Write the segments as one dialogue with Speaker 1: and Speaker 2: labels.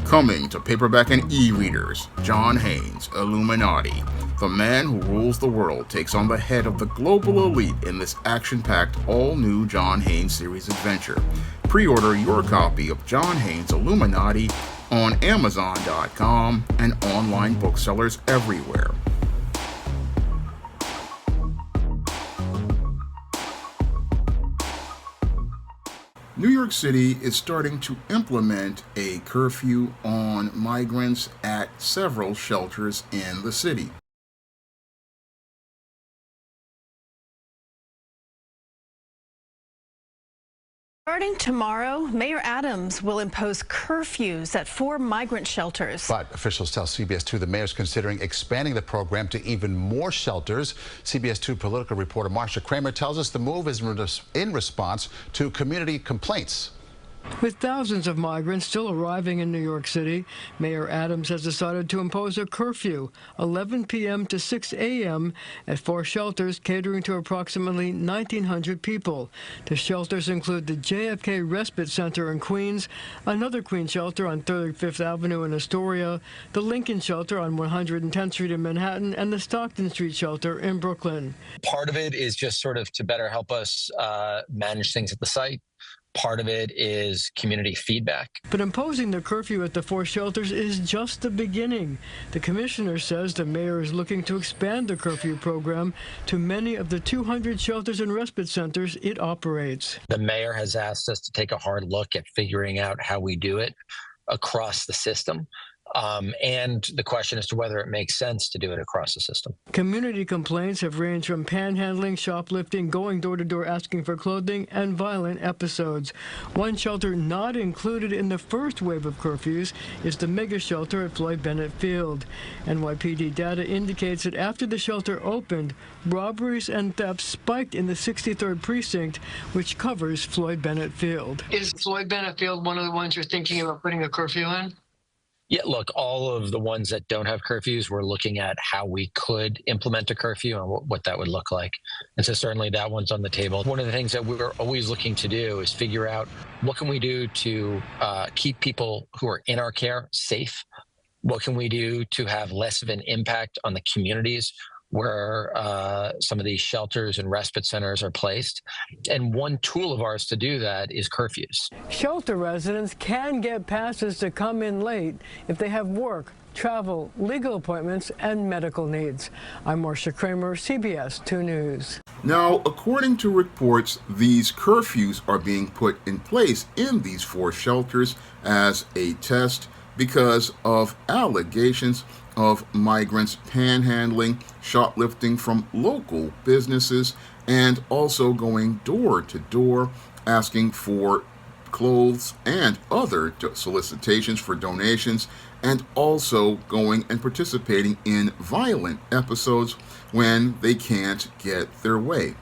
Speaker 1: Coming to paperback and e-readers, John Haynes, Illuminati. The man who rules the world takes on the head of the global elite in this action-packed, all-new John Haynes series adventure. Pre-order your copy of John Haynes' Illuminati on Amazon.com and online booksellers everywhere. New York City is starting to implement a curfew on migrants at several shelters in the city.
Speaker 2: Starting tomorrow, Mayor Adams will impose curfews at 4 migrant shelters.
Speaker 3: But officials tell CBS 2 the mayor's considering expanding the program to even more shelters. CBS 2 political reporter Marsha Kramer tells us the move is in response to community complaints.
Speaker 4: With thousands of migrants still arriving in New York City, Mayor Adams has decided to impose a curfew, 11 p.m. to 6 a.m. at 4 shelters catering to approximately 1,900 people. The shelters include the JFK Respite Center in Queens, another Queens shelter on 35th Avenue in Astoria, the Lincoln Shelter on 110th Street in Manhattan, and the Stockton Street Shelter in Brooklyn.
Speaker 5: Part of it is just sort of to better help us manage things at the site. Part of it is community feedback.
Speaker 4: But imposing the curfew at the 4 shelters is just the beginning. The commissioner says the mayor is looking to expand the curfew program to many of the 200 shelters and respite centers it operates.
Speaker 5: The mayor has asked us to take a hard look at figuring out how we do it across the system. And the question as to whether it makes sense to do it across the system.
Speaker 4: Community complaints have ranged from panhandling, shoplifting, going door-to-door asking for clothing, and violent episodes. One shelter not included in the first wave of curfews is the mega shelter at Floyd Bennett Field. NYPD data indicates that after the shelter opened, robberies and thefts spiked in the 63rd precinct, which covers Floyd Bennett Field. Is Floyd Bennett Field one of the ones you're thinking about putting a curfew in?
Speaker 5: Yeah, look, all of the ones that don't have curfews, we're looking at how we could implement a curfew and what that would look like. And so certainly that one's on the table. One of the things that we're always looking to do is figure out what can we do to keep people who are in our care safe? What can we do to have less of an impact on the communities where some of these shelters and respite centers are placed. And one tool of ours to do that is curfews.
Speaker 4: Shelter residents can get passes to come in late if they have work, travel, legal appointments, and medical needs. I'm Marsha Kramer, CBS 2 News.
Speaker 1: Now, according to reports, these curfews are being put in place in these 4 shelters as a test because of allegations of migrants panhandling, shoplifting from local businesses, and also going door to door asking for clothes and other solicitations for donations, and also going and participating in violent episodes when they can't get their way.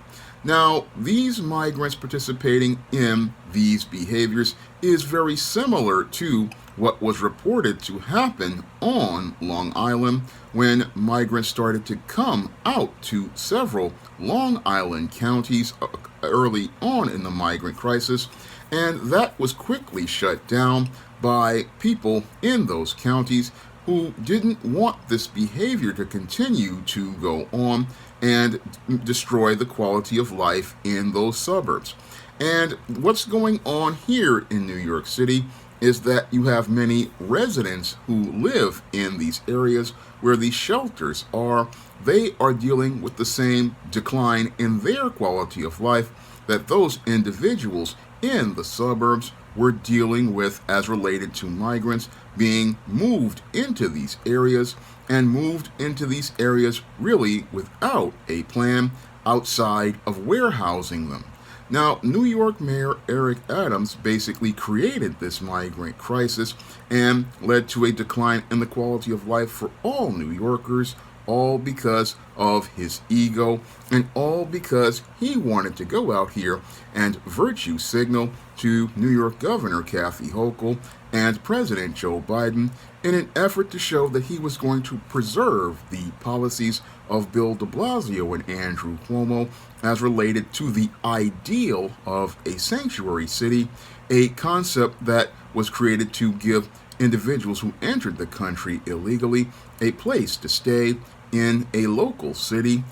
Speaker 1: Now, these migrants participating in these behaviors is very similar to what was reported to happen on Long Island when migrants started to come out to several Long Island counties early on in the migrant crisis, and that was quickly shut down by people in those counties who didn't want this behavior to continue to go on and destroy the quality of life in those suburbs. And what's going on here in New York City is that you have many residents who live in these areas where these shelters are. They are dealing with the same decline in their quality of life that those individuals in the suburbs were dealing with as related to migrants being moved into these areas and moved into these areas really without a plan outside of warehousing them. Now, New York Mayor Eric Adams basically created this migrant crisis and led to a decline in the quality of life for all New Yorkers, all because of his ego and all because he wanted to go out here and virtue signal to New York Governor Kathy Hochul and President Joe Biden in an effort to show that he was going to preserve the policies of Bill de Blasio and Andrew Cuomo as related to the ideal of a sanctuary city, a concept that was created to give individuals who entered the country illegally a place to stay in a local city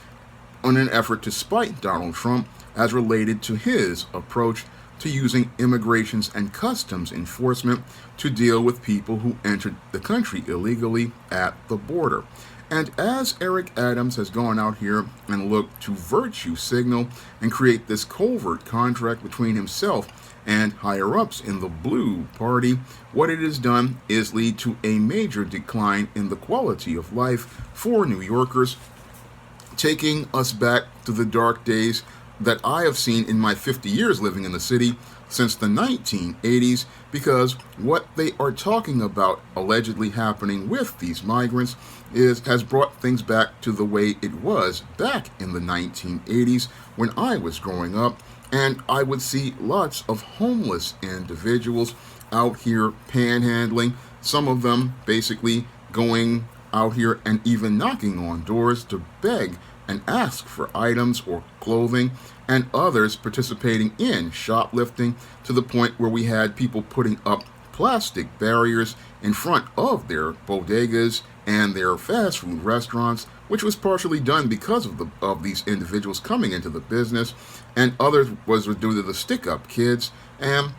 Speaker 1: in an effort to spite Donald Trump as related to his approach to using immigrations and customs enforcement to deal with people who entered the country illegally at the border. And as Eric Adams has gone out here and looked to virtue signal and create this covert contract between himself and higher-ups in the Blue Party, what it has done is lead to a major decline in the quality of life for New Yorkers, taking us back to the dark days that I have seen in my 50 years living in the city since the 1980s, because what they are talking about allegedly happening with these migrants has brought things back to the way it was back in the 1980s when I was growing up, and I would see lots of homeless individuals out here panhandling, some of them basically going out here and even knocking on doors to beg and ask for items or clothing, and others participating in shoplifting to the point where we had people putting up plastic barriers in front of their bodegas and their fast food restaurants, which was partially done because of these individuals coming into the business, and others was due to the stick-up kids. And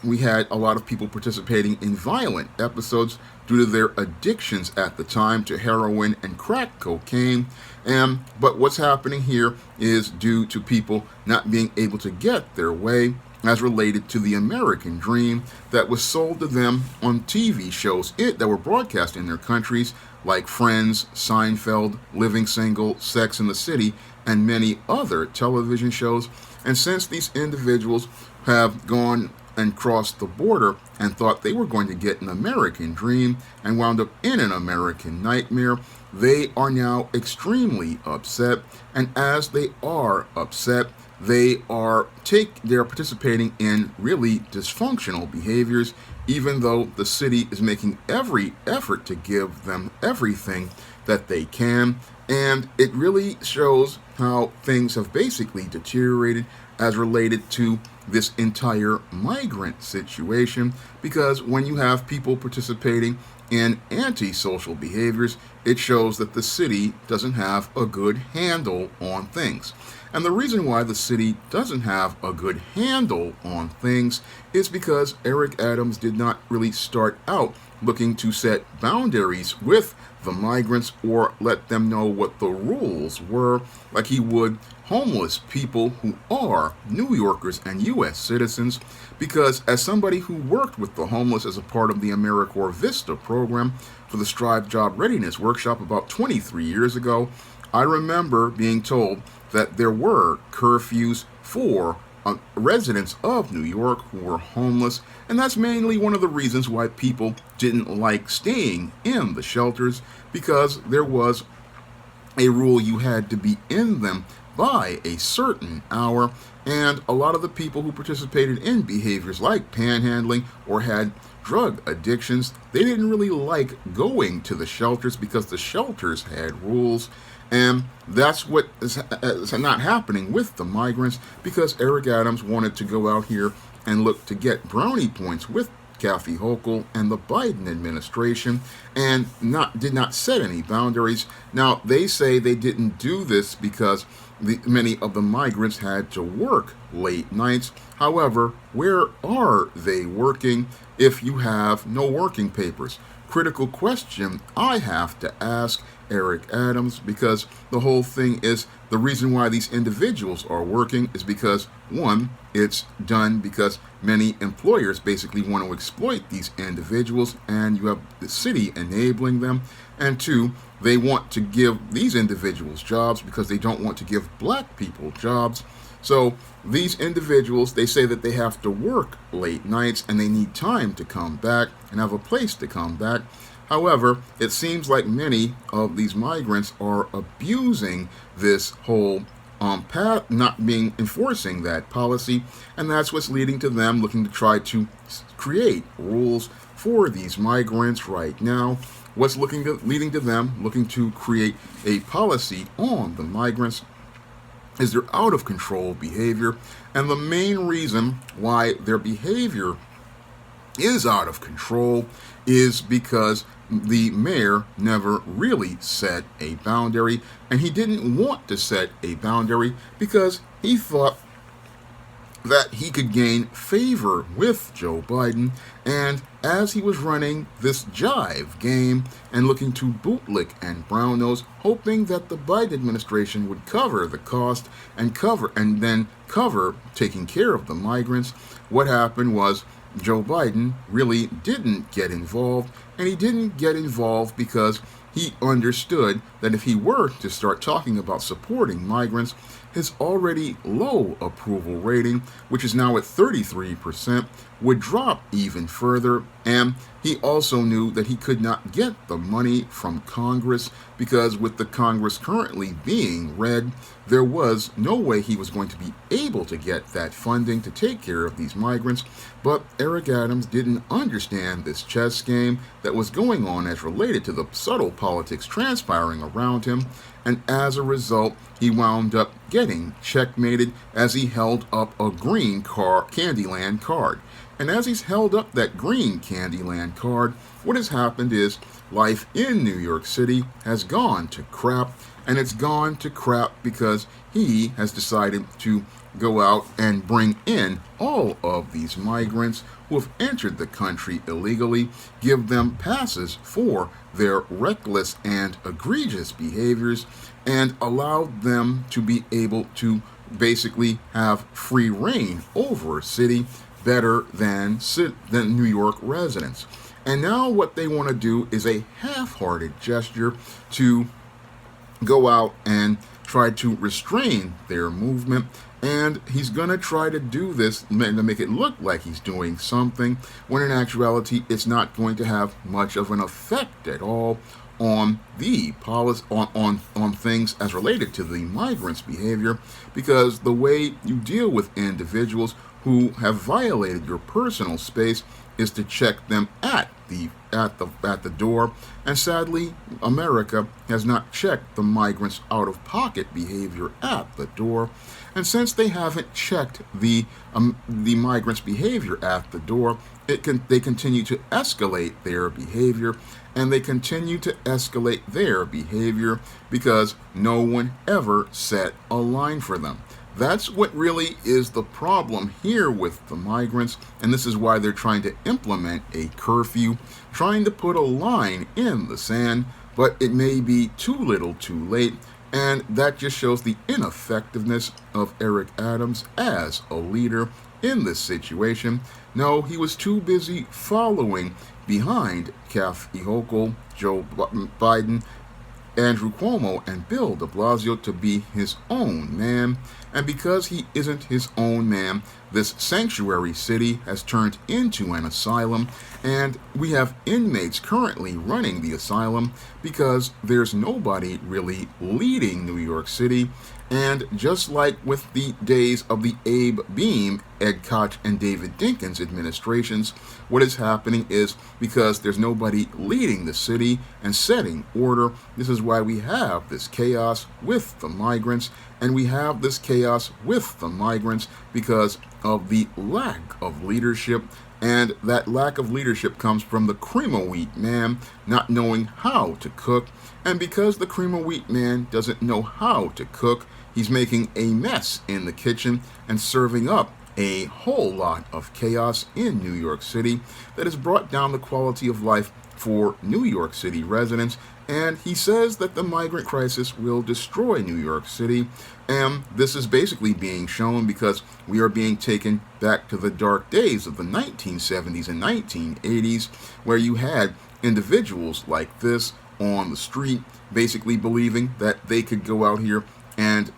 Speaker 1: we had a lot of people participating in violent episodes due to their addictions at the time to heroin and crack cocaine. But what's happening here is due to people not being able to get their way as related to the American dream that was sold to them on TV shows that were broadcast in their countries like Friends, Seinfeld, Living Single, Sex and the City, and many other television shows. And since these individuals have gone and crossed the border and thought they were going to get an American dream and wound up in an American nightmare, they are now extremely upset. And as they are upset, they are participating in really dysfunctional behaviors, even though the city is making every effort to give them everything that they can. And it really shows how things have basically deteriorated as related to this entire migrant situation, because when you have people participating in antisocial behaviors, it shows that the city doesn't have a good handle on things. And the reason why the city doesn't have a good handle on things is because Eric Adams did not really start out looking to set boundaries with the migrants or let them know what the rules were like he would homeless people who are New Yorkers and U.S. citizens, because as somebody who worked with the homeless as a part of the AmeriCorps Vista program for the Strive Job Readiness Workshop about 23 years ago, I remember being told that there were curfews for residents of New York who were homeless, and that's mainly one of the reasons why people didn't like staying in the shelters, because there was a rule you had to be in them by a certain hour, and a lot of the people who participated in behaviors like panhandling or had drug addictions, they didn't really like going to the shelters because the shelters had rules. And that's what is not happening with the migrants, because Eric Adams wanted to go out here and look to get brownie points with Kathy Hochul and the Biden administration, and did not set any boundaries. Now, they say they didn't do this because many of the migrants had to work late nights. However, where are they working if you have no working papers? Critical question I have to ask Eric Adams, because the whole thing is the reason why these individuals are working is because, one, it's done because many employers basically want to exploit these individuals, and you have the city enabling them, and two, they want to give these individuals jobs because they don't want to give black people jobs. So these individuals, they say that they have to work late nights and they need time to come back and have a place to come back. However, it seems like many of these migrants are abusing this whole path, not enforcing that policy, and that's what's leading to them looking to try to create rules for these migrants right now. What's leading to them looking to create a policy on the migrants is their out of control behavior, and the main reason why their behavior is out of control is because the mayor never really set a boundary, and he didn't want to set a boundary because he thought that he could gain favor with Joe Biden. And as he was running this jive game and looking to bootlick and brown nose, hoping that the Biden administration would cover the cost and then cover taking care of the migrants, what happened was Joe Biden really didn't get involved, and he didn't get involved because he understood that if he were to start talking about supporting migrants, his already low approval rating, which is now at 33%, would drop even further. And he also knew that he could not get the money from Congress because with the Congress currently being red, there was no way he was going to be able to get that funding to take care of these migrants. But Eric Adams didn't understand this chess game that was going on as related to the subtle politics transpiring around him, and as a result, he wound up getting checkmated as he held up a green Candyland card. And as he's held up that green Candyland card, what has happened is life in New York City has gone to crap, and it's gone to crap because he has decided to go out and bring in all of these migrants who have entered the country illegally, give them passes for their reckless and egregious behaviors, and allow them to be able to basically have free reign over a city better than New York residents. And now what they want to do is a half-hearted gesture to go out and try to restrain their movement, and he's going to try to do this to make it look like he's doing something, when in actuality it's not going to have much of an effect at all on the policy, on things as related to the migrants' behavior, because the way you deal with individuals who have violated your personal space is to check them at the door, and sadly America has not checked the migrants' out-of-pocket behavior at the door. And since they haven't checked the migrants' behavior at the door, they continue to escalate their behavior, and they continue to escalate their behavior because no one ever set a line for them. That's what really is the problem here with the migrants, and this is why they're trying to implement a curfew, trying to put a line in the sand, but it may be too little too late, and that just shows the ineffectiveness of Eric Adams as a leader in this situation. No, he was too busy following behind Kathy Hochul, Joe Biden, Andrew Cuomo, and Bill de Blasio to be his own man. And because he isn't his own man, this sanctuary city has turned into an asylum, and we have inmates currently running the asylum because there's nobody really leading New York City. And just like with the days of the Abe Beame, Ed Koch, and David Dinkins administrations, what is happening is because there's nobody leading the city and setting order, this is why we have this chaos with the migrants, and we have this chaos with the migrants because of the lack of leadership. And that lack of leadership comes from the cream of wheat man not knowing how to cook. And because the cream of wheat man doesn't know how to cook, he's making a mess in the kitchen and serving up a whole lot of chaos in New York City that has brought down the quality of life for New York City residents. And he says that the migrant crisis will destroy New York City. And this is basically being shown because we are being taken back to the dark days of the 1970s and 1980s, where you had individuals like this on the street basically believing that they could go out here and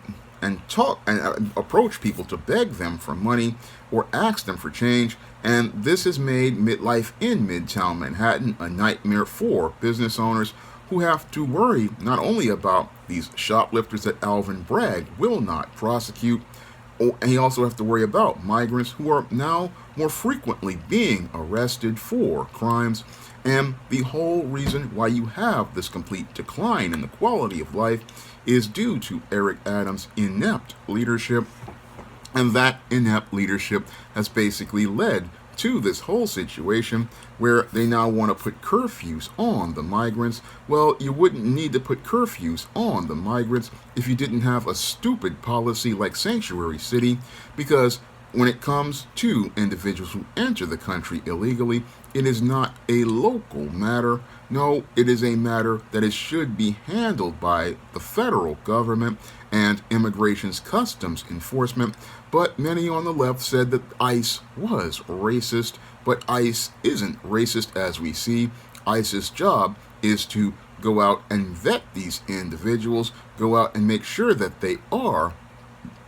Speaker 1: talk and approach people to beg them for money or ask them for change. And this has made life in Midtown Manhattan a nightmare for business owners who have to worry not only about these shoplifters that Alvin Bragg will not prosecute, and he also has to worry about migrants who are now more frequently being arrested for crimes. And the whole reason why you have this complete decline in the quality of life is due to Eric Adams' inept leadership. And that inept leadership has basically led to this whole situation where they now want to put curfews on the migrants. Well, you wouldn't need to put curfews on the migrants if you didn't have a stupid policy like Sanctuary City, because when it comes to individuals who enter the country illegally, it is not a local matter. No, it is a matter that should be handled by the federal government and Immigration's Customs Enforcement. But many on the left said that ICE was racist, but ICE isn't racist as we see. ICE's job is to go out and vet these individuals, go out and make sure that they are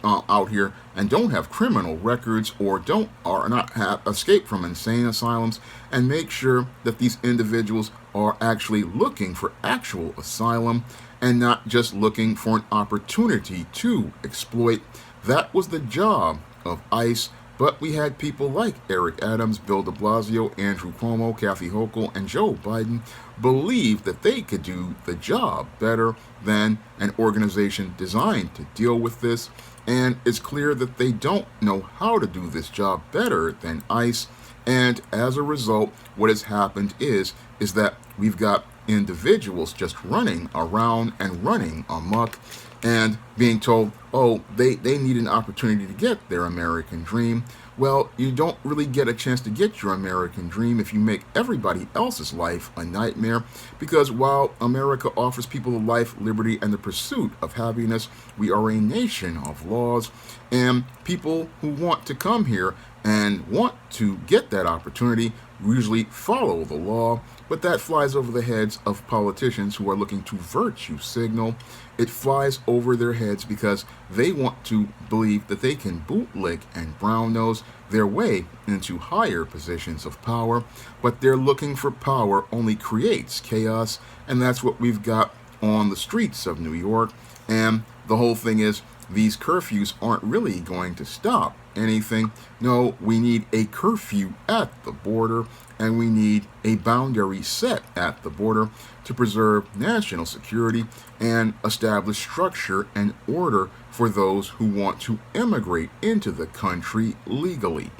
Speaker 1: out here and don't have criminal records or not have escaped from insane asylums, and make sure that these individuals are actually looking for actual asylum and not just looking for an opportunity to exploit. That was the job of ICE. But we had people like Eric Adams, Bill de Blasio, Andrew Cuomo, Kathy Hochul, and Joe Biden believe that they could do the job better than an organization designed to deal with this. And it's clear that they don't know how to do this job better than ICE. And as a result, what has happened is that we've got individuals just running around and running amok and being told, oh, they need an opportunity to get their American dream. Well, you don't really get a chance to get your American dream if you make everybody else's life a nightmare, because while America offers people a life, liberty, and the pursuit of happiness, we are a nation of laws, and people who want to come here and want to get that opportunity usually follow the law, but that flies over the heads of politicians who are looking to virtue signal. It flies over their heads because they want to believe that they can bootlick and brown nose their way into higher positions of power, but they're looking for power only creates chaos, and that's what we've got on the streets of New York. And the whole thing is, these curfews aren't really going to stop anything. No, we need a curfew at the border, and we need a boundary set at the border to preserve national security and establish structure and order for those who want to immigrate into the country legally.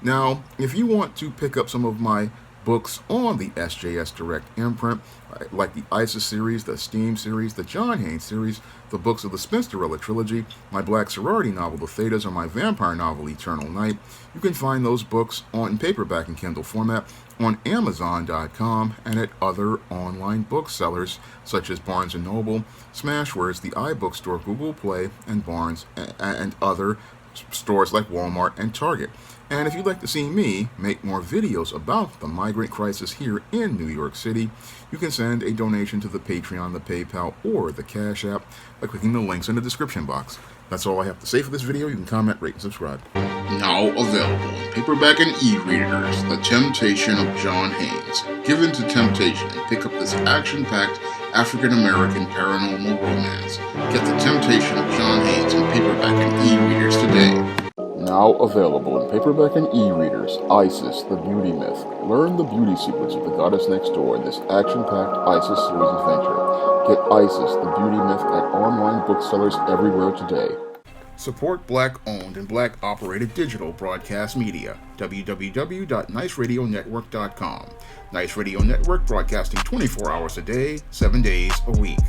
Speaker 1: Now, if you want to pick up some of my books on the SJS Direct imprint, like the ISIS series, the Steam series, the John Haynes series, the books of the Spinsterella trilogy, my black sorority novel, The Thetas, or my vampire novel, Eternal Night, you can find those books in paperback and Kindle format on Amazon.com and at other online booksellers such as Barnes & Noble, Smashwords, the iBookstore, Google Play, and Barnes, and other stores like Walmart and Target. And if you'd like to see me make more videos about the migrant crisis here in New York City, you can send a donation to the Patreon, the PayPal, or the Cash App by clicking the links in the description box. That's all I have to say for this video. You can comment, rate, and subscribe. Now available in paperback and e-readers, The Temptation of John Haynes. Give in to temptation and pick up this action-packed African-American paranormal romance. Get The Temptation of John Haynes in paperback and e-readers today. Now available in paperback and e-readers, ISIS, the Beauty Myth. Learn the beauty secrets of the goddess next door in this action-packed ISIS series adventure. Get ISIS, the Beauty Myth at online booksellers everywhere today. Support Black-owned and Black-operated digital broadcast media. www.niceradionetwork.com. Nice Radio Network, broadcasting 24 hours a day, 7 days a week.